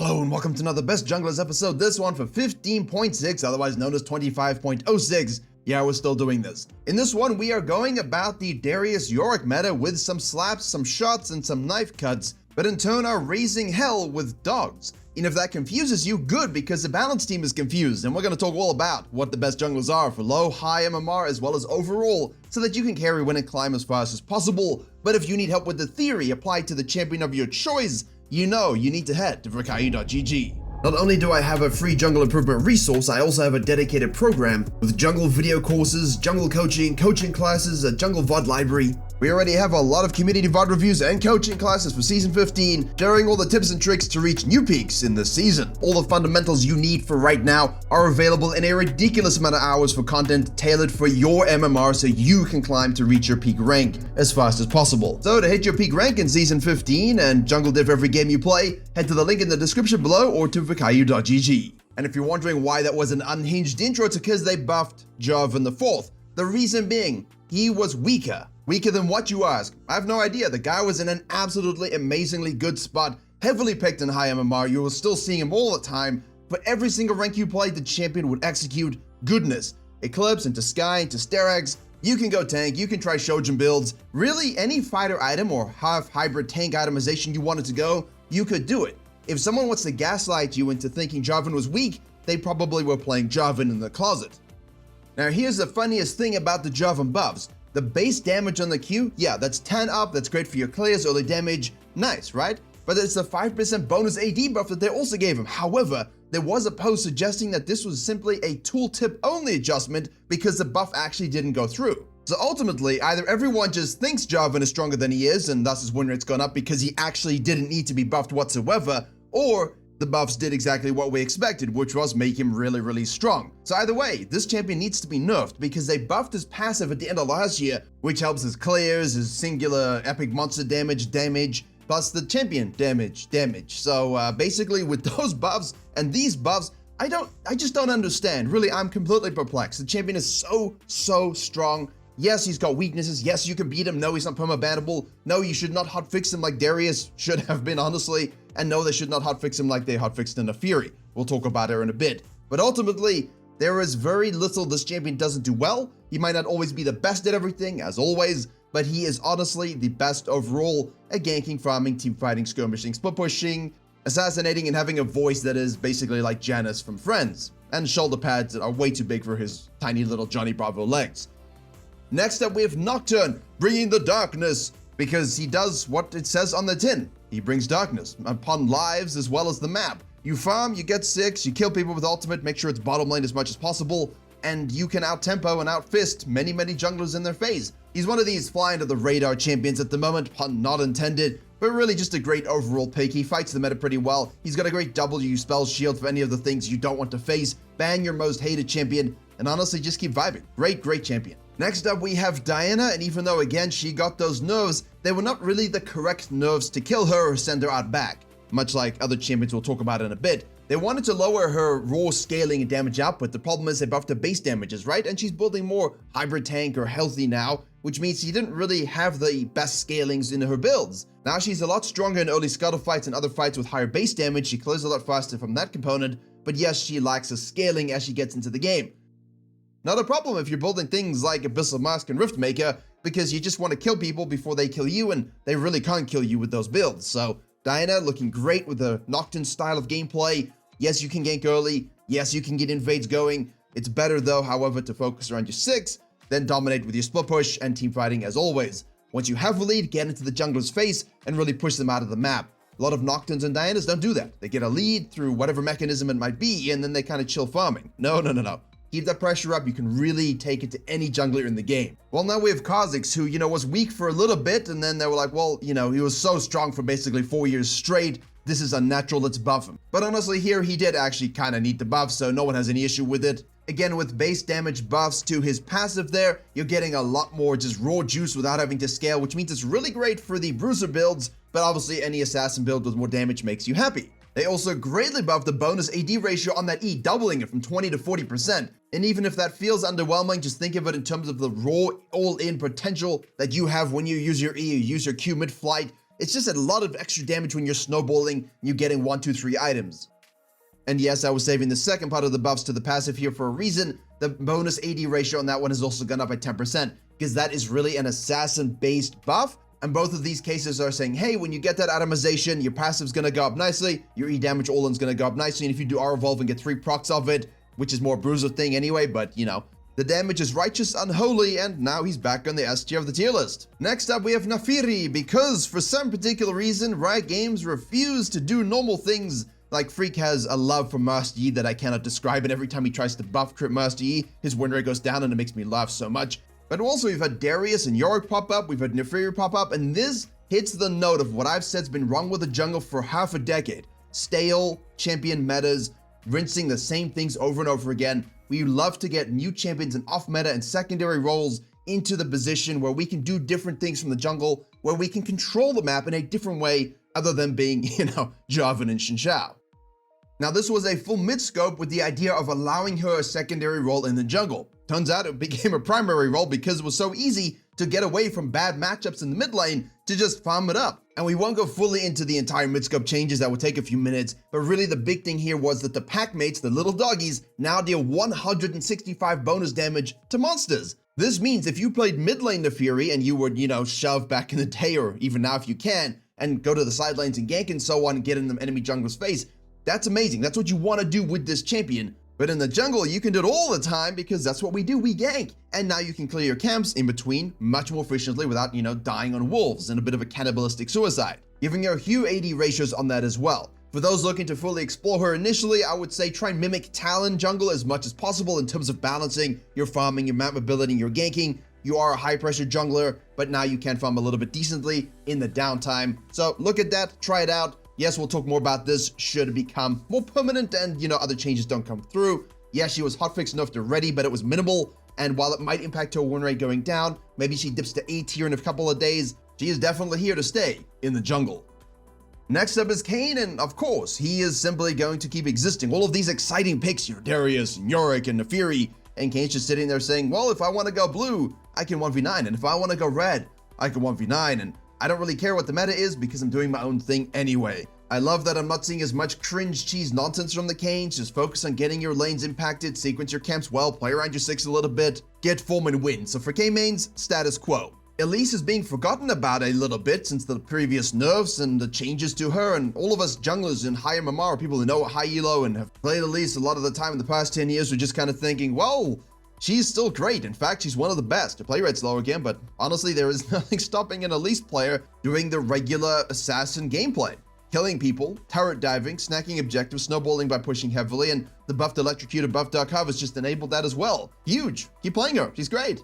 Hello and welcome to another Best Junglers episode, this one for 15.6, otherwise known as 25.06. Yeah, we're still doing this. In this one, we are going about the Darius Yorick meta with some slaps, some shots, and some knife cuts, but in turn are raising hell with dogs. And if that confuses you, good, because the balance team is confused, and we're going to talk all about what the best junglers are for low, high MMR, as well as overall, so that you can carry, win, and climb as fast as possible. But if you need help with the theory applied to the champion of your choice, you know you need to head to Virkayu.gg. Not only do I have a free jungle improvement resource, I also have a dedicated program with jungle video courses, jungle coaching, coaching classes, a jungle VOD library. We already have a lot of community VOD reviews and coaching classes for Season 15, sharing all the tips and tricks to reach new peaks in this season. All the fundamentals you need for right now are available in a ridiculous amount of hours for content tailored for your MMR so you can climb to reach your peak rank as fast as possible. So to hit your peak rank in Season 15 and jungle diff every game you play, head to the link in the description below or to Virkayu.gg. And if you're wondering why that was an unhinged intro, it's because they buffed Jarvan the 4th. The reason being, he was weaker. Weaker than what, you ask? I have no idea. The guy was in an absolutely amazingly good spot, heavily picked in high MMR. You were still seeing him all the time. For every single rank you played, the champion would execute goodness. Eclipse into Sky into Sterax. You can go tank, you can try Shojin builds. Really, any fighter item or half hybrid tank itemization you wanted to go, you could do it. If someone wants to gaslight you into thinking Jarvan was weak, they probably were playing Jarvan in the closet. Now here's the funniest thing about the Jarvan buffs. The base damage on the Q, yeah, that's 10 up, that's great for your clears, early damage, nice, right? But it's a 5% bonus AD buff that they also gave him. However, there was a post suggesting that this was simply a tooltip only adjustment because the buff actually didn't go through. So ultimately, either everyone just thinks Jarvan is stronger than he is, and thus his win rate's gone up because he actually didn't need to be buffed whatsoever, or the buffs did exactly what we expected, which was make him really, really strong. So either way, this champion needs to be nerfed because they buffed his passive at the end of last year, which helps his clears, his singular epic monster damage, plus the champion damage. So basically with those buffs and these buffs, I just don't understand. Really, I'm completely perplexed. The champion is so strong. Yes, he's got weaknesses. Yes, you can beat him. No, he's not perma-bannable. No, you should not hotfix him like Darius should have been, honestly. And no, they should not hotfix him like they hotfixed NAAFIRI. We'll talk about her in a bit. But ultimately, there is very little this champion doesn't do well. He might not always be the best at everything, as always, but he is honestly the best overall at ganking, farming, team fighting, skirmishing, split pushing, assassinating, and having a voice that is basically like Janice from Friends, and shoulder pads that are way too big for his tiny little Johnny Bravo legs. Next up, we have Nocturne, bringing the darkness, because he does what it says on the tin. He brings darkness upon lives as well as the map. You farm, you get 6, you kill people with ultimate, make sure it's bottom lane as much as possible, and you can out-tempo and out-fist many junglers in their phase. He's one of these fly-under-the-radar champions at the moment, pun not intended, but really just a great overall pick. He fights the meta pretty well. He's got a great W spell shield for any of the things you don't want to face, ban your most hated champion, and honestly just keep vibing. Great champion. Next up, we have Diana, and even though, again, she got those nerves, they were not really the correct nerves to kill her or send her out back, much like other champions we'll talk about in a bit. They wanted to lower her raw scaling and damage output. The problem is they buffed her base damages, right? And she's building more hybrid tank or healthy now, which means she didn't really have the best scalings in her builds. Now she's a lot stronger in early scuttle fights and other fights with higher base damage. She clears a lot faster from that component, but yes, she lacks the scaling as she gets into the game. Not a problem if you're building things like Abyssal Mask and Riftmaker, because you just want to kill people before they kill you, and they really can't kill you with those builds. So Diana looking great with the Nocturne style of gameplay. Yes, you can gank early. Yes, you can get invades going. It's better though, however, to focus around your 6, then dominate with your split push and team fighting as always. Once you have a lead, get into the jungler's face and really push them out of the map. A lot of Nocturnes and Dianas don't do that. They get a lead through whatever mechanism it might be, and then they kind of chill farming. No. Keep that pressure up, you can really take it to any jungler in the game. Well, now we have Kha'Zix, who, was weak for a little bit, and then they were like, well, he was so strong for basically 4 years straight, this is unnatural, let's buff him. But honestly, here he did actually kind of need the buff, so no one has any issue with it. Again, with base damage buffs to his passive there, you're getting a lot more just raw juice without having to scale, which means it's really great for the bruiser builds, but obviously any assassin build with more damage makes you happy. They also greatly buffed the bonus AD ratio on that E, doubling it from 20 to 40%. And even if that feels underwhelming, just think of it in terms of the raw all-in potential that you have when you use your E, you use your Q mid-flight, It's just a lot of extra damage when you're snowballing and you're getting 1, 2, 3 items. And yes, I was saving the second part of the buffs to the passive here for a reason. The bonus AD ratio on that one has also gone up by 10%, because that is really an assassin-based buff. And both of these cases are saying, hey, when you get that atomization, your passive's gonna go up nicely, your E damage all-in's gonna go up nicely, and if you do R-Evolve and get 3 procs of it, which is more bruiser thing anyway, but you know, the damage is righteous, unholy, and now he's back on the S tier of the tier list. Next up, we have NAAFIRI, because for some particular reason, Riot Games refuse to do normal things. Like, Freak has a love for Master Yi that I cannot describe, and every time he tries to buff crit Master Yi, his win rate goes down, and it makes me laugh so much. But also, we've had Darius and Yorick pop up, we've had NAAFIRI pop up, and this hits the note of what I've said's been wrong with the jungle for half a decade. Stale champion metas, rinsing the same things over and over again. We love to get new champions and off-meta and secondary roles into the position where we can do different things from the jungle, where we can control the map in a different way other than being, you know, Jarvan and Xin Zhao. Now, this was a full mid-scope with the idea of allowing her a secondary role in the jungle. Turns out it became a primary role because it was so easy to get away from bad matchups in the mid lane to just farm it up. And we won't go fully into the entire mid-scope changes, that would take a few minutes, but really the big thing here was that the pack mates, the little doggies, now deal 165 bonus damage to monsters. This means if you played mid lane NAAFIRI and you would, you know, shove back in the day, or even now if you can, and go to the side lanes and gank and so on and get in the enemy jungler's face, that's amazing. That's what you want to do with this champion. But in the jungle, you can do it all the time because that's what we do, we gank. And now you can clear your camps in between much more efficiently without, you know, dying on wolves and a bit of a cannibalistic suicide, giving her huge AD ratios on that as well. For those looking to fully explore her initially, I would say try and mimic Talon jungle as much as possible in terms of balancing your farming, your map mobility, and your ganking. You are a high pressure jungler, but now you can farm a little bit decently in the downtime. So look at that, try it out. Yes, we'll talk more about this should it become more permanent and, you know, other changes don't come through. Yes, she was hotfix nerfed already, but it was minimal. And while it might impact her win rate going down, maybe she dips to A tier in a couple of days, she is definitely here to stay in the jungle. Next up is Kayn, and of course, he is simply going to keep existing. All of these exciting picks, you know, Darius and Yorick and NAAFIRI, and Kayn's just sitting there saying, well, if I want to go blue, I can 1v9, and if I want to go red, I can 1v9, and I don't really care what the meta is because I'm doing my own thing anyway. I love that I'm not seeing as much cringe cheese nonsense from the Kayns. Just focus on getting your lanes impacted, sequence your camps well, play around your 6 a little bit, get form and win. So for Kayn mains, status quo. Elise is being forgotten about a little bit since the previous nerfs and the changes to her, and all of us junglers in higher MMR are people who know high elo and have played Elise a lot of the time in the past 10 years, we're just kind of thinking, well, she's still great. In fact, she's one of the best. Her play rate's low again, but honestly, there is nothing stopping an Elise player doing the regular assassin gameplay. Killing people, turret diving, snacking objectives, snowballing by pushing heavily, and the buffed electrocute and buffed dark harvest just enabled that as well. Huge. Keep playing her. She's great.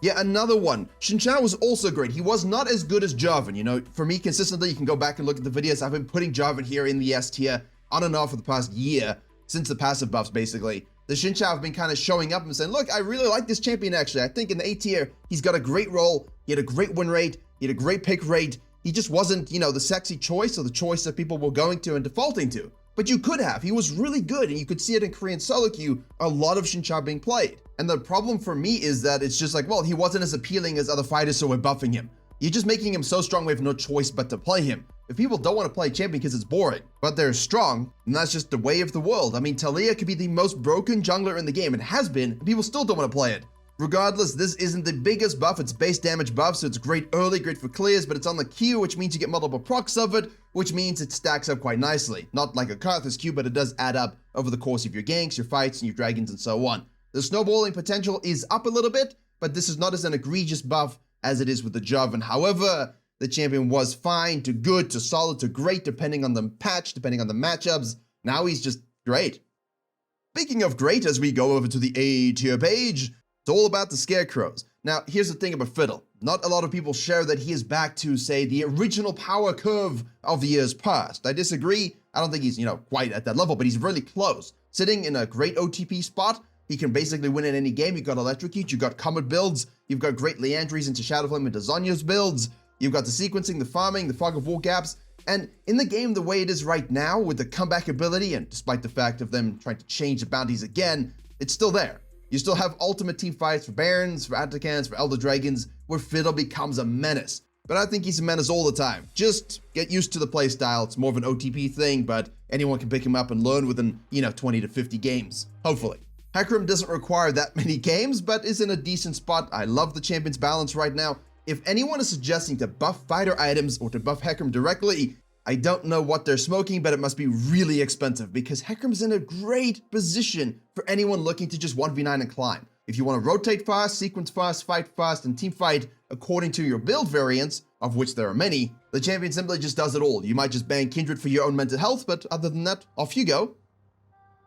Yeah, another one. Xin Zhao was also great. He was not as good as Jarvan. You know, for me, consistently, you can go back and look at the videos. I've been putting Jarvan here in the S tier on and off for the past year, since the passive buffs, basically. The Xin Zhao have been kind of showing up and saying, look, I really like this champion, actually. I think in the A tier, he's got a great role. He had a great win rate. He had a great pick rate. He just wasn't, you know, the sexy choice or the choice that people were going to and defaulting to. But you could have. He was really good, and you could see it in Korean solo queue, a lot of Xin Zhao being played. And the problem for me is that it's just like, well, he wasn't as appealing as other fighters, so we're buffing him. You're just making him so strong we have no choice but to play him. If people don't want to play champion because it's boring, but they're strong, and that's just the way of the world. I mean, Taliyah could be the most broken jungler in the game, and has been, and people still don't want to play it. Regardless, this isn't the biggest buff, it's base damage buff, so it's great early, great for clears, but it's on the Q, which means you get multiple procs of it, which means it stacks up quite nicely. Not like a Karthus Q, but it does add up over the course of your ganks, your fights, and your dragons, and so on. The snowballing potential is up a little bit, but this is not as an egregious buff as it is with the Jarvan. However, the champion was fine to good to solid to great, depending on the patch, depending on the matchups. Now he's just great. Speaking of great, as we go over to the A tier page, it's all about the scarecrows. Now, here's the thing about Fiddle. Not a lot of people share that he is back to, say, the original power curve of the years past. I disagree. I don't think he's, you know, quite at that level, but he's really close. Sitting in a great OTP spot, he can basically win in any game. You've got Electrocute, you've got Comet builds, you've got great Leandries into Shadowflame into Zonya's builds, you've got the sequencing, the farming, the Fog of War gaps, and in the game the way it is right now with the comeback ability, and despite the fact of them trying to change the bounties again, it's still there. You still have ultimate team fights for Barons, for Atacans, for Elder Dragons, where Fiddle becomes a menace. but I think he's a menace all the time. Just get used to the playstyle. It's more of an OTP thing, but anyone can pick him up and learn within, 20 to 50 games, hopefully. Hecarim doesn't require that many games, but is in a decent spot. I love the champion's balance right now. If anyone is suggesting to buff fighter items or to buff Hecarim directly, I don't know what they're smoking, but it must be really expensive because Hecarim's in a great position for anyone looking to just 1v9 and climb. If you want to rotate fast, sequence fast, fight fast, and team fight according to your build variants, of which there are many, the champion simply just does it all. You might just ban Kindred for your own mental health, but other than that, off you go.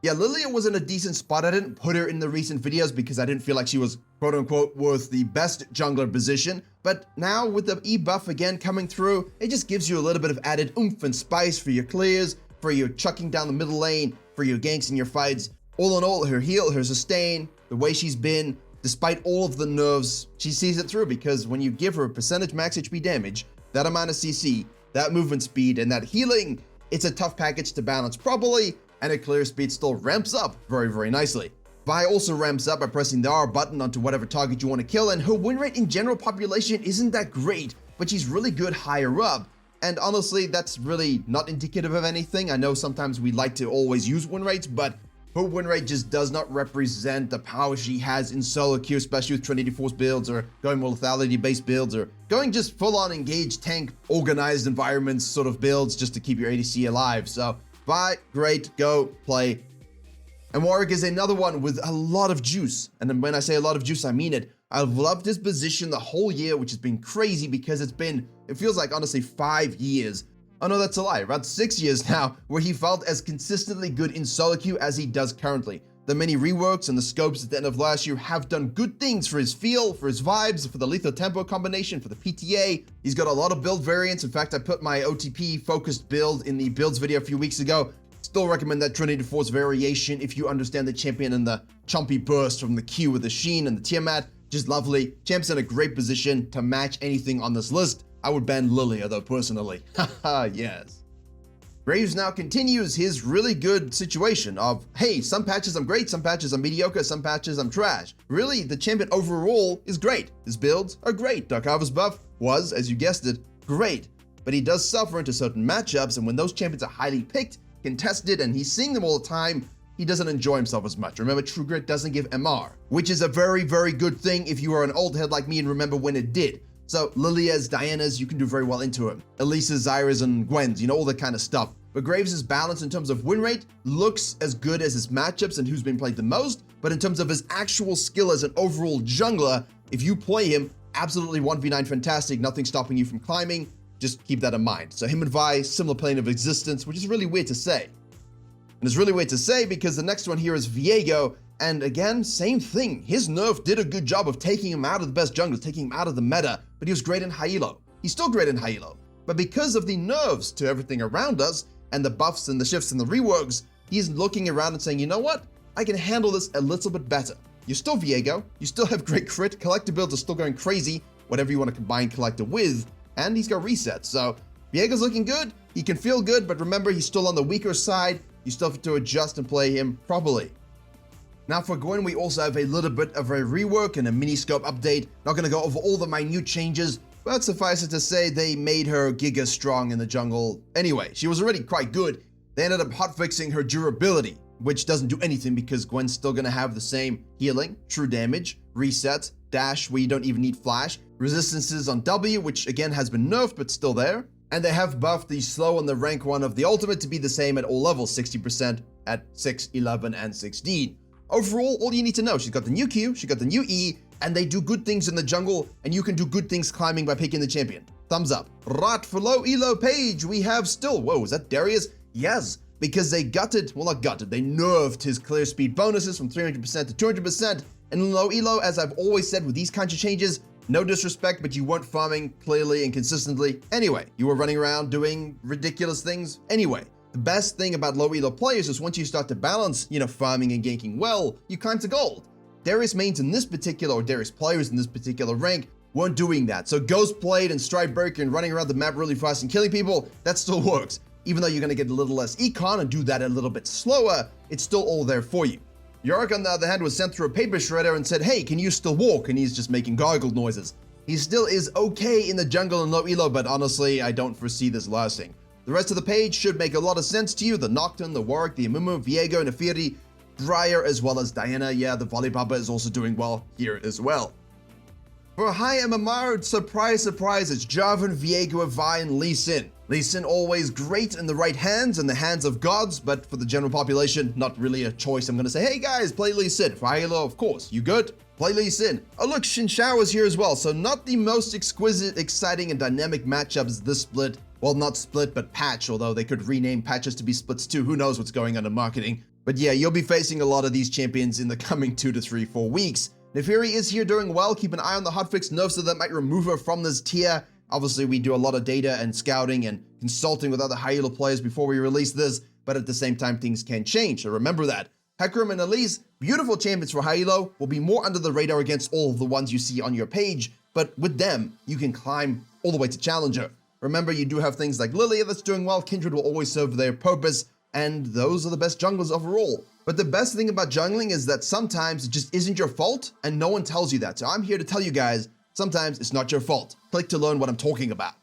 Yeah, Lilia was in a decent spot. I didn't put her in the recent videos because I didn't feel like she was quote-unquote worth the best jungler position. But now with the E buff again coming through, it just gives you a little bit of added oomph and spice for your clears, for your chucking down the middle lane, for your ganks in your fights. All in all, her heal, her sustain, the way she's been, despite all of the nerfs, she sees it through because when you give her a percentage max HP damage, that amount of CC, that movement speed, and that healing, it's a tough package to balance properly, and her clear speed still ramps up very, very nicely. Vi also ramps up by pressing the R button onto whatever target you want to kill, and her win rate in general population isn't that great, but she's really good higher up. And honestly, that's really not indicative of anything. I know sometimes we like to always use win rates, but her win rate just does not represent the power she has in solo queue, especially with Trinity Force builds or going more lethality-based builds or going just full-on engaged tank, organized environments sort of builds just to keep your ADC alive. So, Vi, great, go, play. And Warwick is another one with a lot of juice. And when I say a lot of juice, I mean it. I've loved his position the whole year, which has been crazy because it feels like honestly 5 years. Oh no, that's a lie, about 6 years now, where he felt as consistently good in solo queue as he does currently. The many reworks and the scopes at the end of last year have done good things for his feel, for his vibes, for the lethal tempo combination, for the PTA. He's got a lot of build variants. In fact, I put my OTP focused build in the builds video a few weeks ago. Still recommend that Trinity Force variation if you understand the champion and the chompy burst from the Q with the Sheen and the Tiamat. Just lovely. Champ's in a great position to match anything on this list. I would ban Lilia though, personally. Haha, yes. Graves now continues his really good situation of, hey, some patches I'm great, some patches I'm mediocre, some patches I'm trash. Really, the champion overall is great. His builds are great. Dark Harvest buff was, as you guessed it, great. But he does suffer into certain matchups, and when those champions are highly picked, contested, and he's seeing them all the time, he doesn't enjoy himself as much. Remember, True Grit doesn't give MR, which is a very, very good thing if you are an old head like me and remember when it did. So Lilia's, Diana's, you can do very well into him. Elisa's, Zyra's, and Gwen's, all that kind of stuff. But Graves' balance in terms of win rate looks as good as his matchups and who's been played the most, but in terms of his actual skill as an overall jungler, if you play him, absolutely 1v9 fantastic, nothing stopping you from climbing. Just keep that in mind. So him and Vi, similar plane of existence, which is really weird to say. And it's really weird to say because the next one here is Viego, and again, same thing. His nerf did a good job of taking him out of the best junglers, taking him out of the meta, but he was great in high elo. He's still great in high elo. But because of the nerfs to everything around us, and the buffs and the shifts and the reworks, he's looking around and saying, you know what? I can handle this a little bit better. You're still Viego, you still have great crit, collector builds are still going crazy, whatever you want to combine collector with, and he's got resets. So Viego's looking good, he can feel good, but remember, he's still on the weaker side. You still have to adjust and play him properly. Now for Gwen, we also have a little bit of a rework and a mini scope update. Not going to go over all the minute changes, but suffice it to say they made her giga strong in the jungle. Anyway, she was already quite good. They ended up hotfixing her durability, which doesn't do anything because Gwen's still going to have the same healing, true damage, resets, dash where you don't even need flash, resistances on W, which again has been nerfed but still there. And they have buffed the slow and the rank 1 of the ultimate to be the same at all levels, 60% at 6, 11, and 16. Overall, all you need to know, she's got the new Q, she got the new E, and they do good things in the jungle, and you can do good things climbing by picking the champion. Thumbs up. Right, for low elo page, we have still, whoa, is that Darius? Yes, because they gutted, well not gutted, they nerfed his clear speed bonuses from 300% to 200%, and in low elo, as I've always said with these kinds of changes, no disrespect, but you weren't farming clearly and consistently. Anyway, you were running around doing ridiculous things. Anyway, the best thing about low elo players is once you start to balance, farming and ganking well, you climb to gold. Darius mains in this particular, or Darius players in this particular rank, weren't doing that. So Ghost Blade and Strikebreaker and running around the map really fast and killing people, that still works. Even though you're going to get a little less econ and do that a little bit slower, it's still all there for you. Yorick, on the other hand, was sent through a paper shredder and said, hey, can you still walk? And he's just making gargled noises. He still is okay in the jungle and low elo, but honestly, I don't foresee this lasting. The rest of the page should make a lot of sense to you. The Nocturne, the Warwick, the Amumu, Viego, NAAFIRI, Briar, as well as Diana. Yeah, the Volleybaba is also doing well here as well. For high MMR, surprise, surprise, it's Jarvan, Viego, Vi, and Lee Sin. Lee Sin always great in the right hands, in the hands of gods, but for the general population, not really a choice. I'm gonna say, hey guys, play Lee Sin. For high elo, of course, you good? Play Lee Sin. Oh look, Xin Shao is here as well, so not the most exquisite, exciting, and dynamic matchups this split. Well, not split, but patch, although they could rename patches to be splits too. Who knows what's going on in marketing. But yeah, you'll be facing a lot of these champions in the coming 2 to 3, 4 weeks. NAAFIRI is here doing well. Keep an eye on the hotfix nerfs that might remove her from this tier. Obviously, we do a lot of data and scouting and consulting with other high elo players before we release this, but at the same time, things can change, so remember that. Hecarim and Elise, beautiful champions for high elo, will be more under the radar against all of the ones you see on your page, but with them, you can climb all the way to Challenger. Remember, you do have things like Lilia that's doing well, Kindred will always serve their purpose, and those are the best junglers overall. But the best thing about jungling is that sometimes it just isn't your fault, and no one tells you that. So I'm here to tell you guys, sometimes it's not your fault. Click to learn what I'm talking about.